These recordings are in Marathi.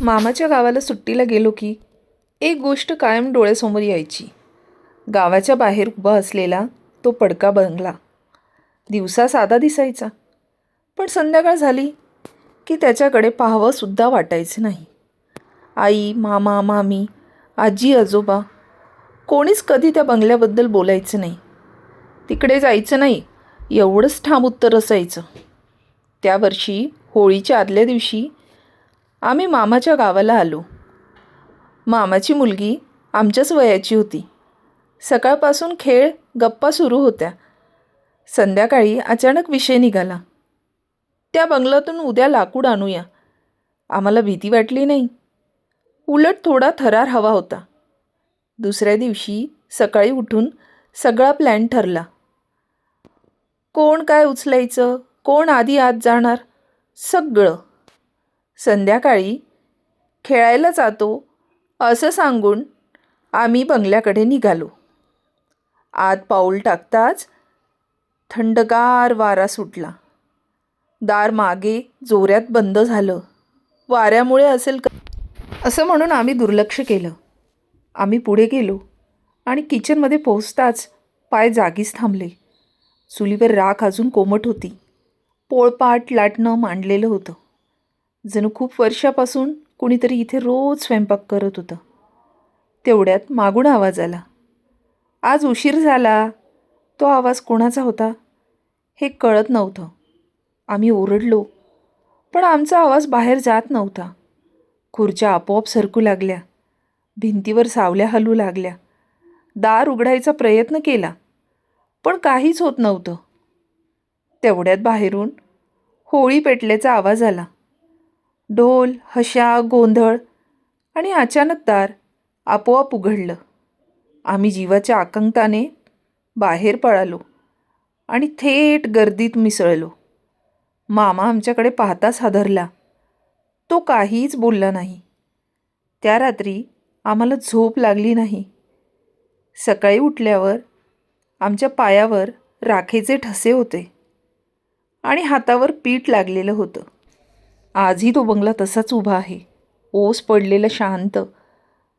मामाच्या गावाला सुट्टीला गेलो की एक गोष्ट कायम डोळ्यासमोर यायची. गावाच्या बाहेर उभा असलेला तो पडका बंगला. दिवसा साधा दिसायचा, पण संध्याकाळ झाली की त्याच्याकडे पाहावंसुद्धा वाटायचं नाही. आई, मामा, मामी, आजी, आजोबा कोणीच कधी त्या बंगल्याबद्दल बोलायचं नाही. तिकडे जायचं नाही एवढंच ठाम उत्तर असायचं. त्या वर्षी होळीच्या आदल्या दिवशी आम्ही मामाच्या गावाला आलो. मामाची मुलगी आमच्याच वयाची होती. सकाळपासून खेळ गप्पा सुरू होत्या. संध्याकाळी अचानक विषय निघाला, त्या बंगल्यातून उद्या लाकूड आणूया. आम्हाला भीती वाटली नाही, उलट थोडा थरार हवा होता. दुसऱ्या दिवशी सकाळी उठून सगळा प्लॅन ठरला. कोण काय उचलायचं, कोण आधी आत जाणार, सगळं. संध्याकाळी खेळायला जातो असं सांगून आम्ही बंगल्याकडे निघालो. आत पाऊल टाकताच थंडगार वारा सुटला. दार मागे जोरात बंद झालं. वाऱ्यामुळे असेल असं म्हणून आम्ही दुर्लक्ष केलं. आम्ही पुढे गेलो आणि किचनमध्ये पोहोचताच पाय जागीच थांबले. चुलीवर राख अजून कोमट होती. पोळपाट लाटणं मांडलेलं होतं. जणू खूप वर्षापासून कुणीतरी इथे रोज स्वयंपाक करत होतं. तेवढ्यात मागून आवाज आला. आज उशीर झाला. तो आवाज कोणाचा होता हे कळत नव्हतं. आम्ही ओरडलो, पण आमचा आवाज बाहेर जात नव्हता. खुर्च्या आपोआप सरकू लागल्या. भिंतीवर सावल्या हलू लागल्या. दार उघडायचा प्रयत्न केला, पण काहीच होत नव्हतं. तेवढ्यात बाहेरून होळी पेटल्याचा आवाज आला. ढोल, हशा, गोंधळ आणि अचानक दार आपोआप उघडलं. आम्ही जीवाच्या आकांताने बाहेर पळालो आणि थेट गर्दीत मिसळलो. मामा आमच्याकडे पाहताच हादरला. तो काहीच बोलला नाही. त्या रात्री आम्हाला झोप लागली नाही. सकाळी उठल्यावर आमच्या पायावर राखेचे ठसे होते आणि हातावर पीठ लागलेलं होतं. आजही तो बंगला तसाच उभा आहे, ओस पडलेला, शांत.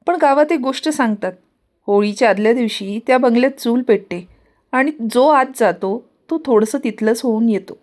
पण गावात एक गोष्ट सांगतात, होळीच्या आदल्या दिवशी त्या बंगल्यात चूल पेटते आणि जो आत जातो तो थोडंसं तिथलंच होऊन येतो.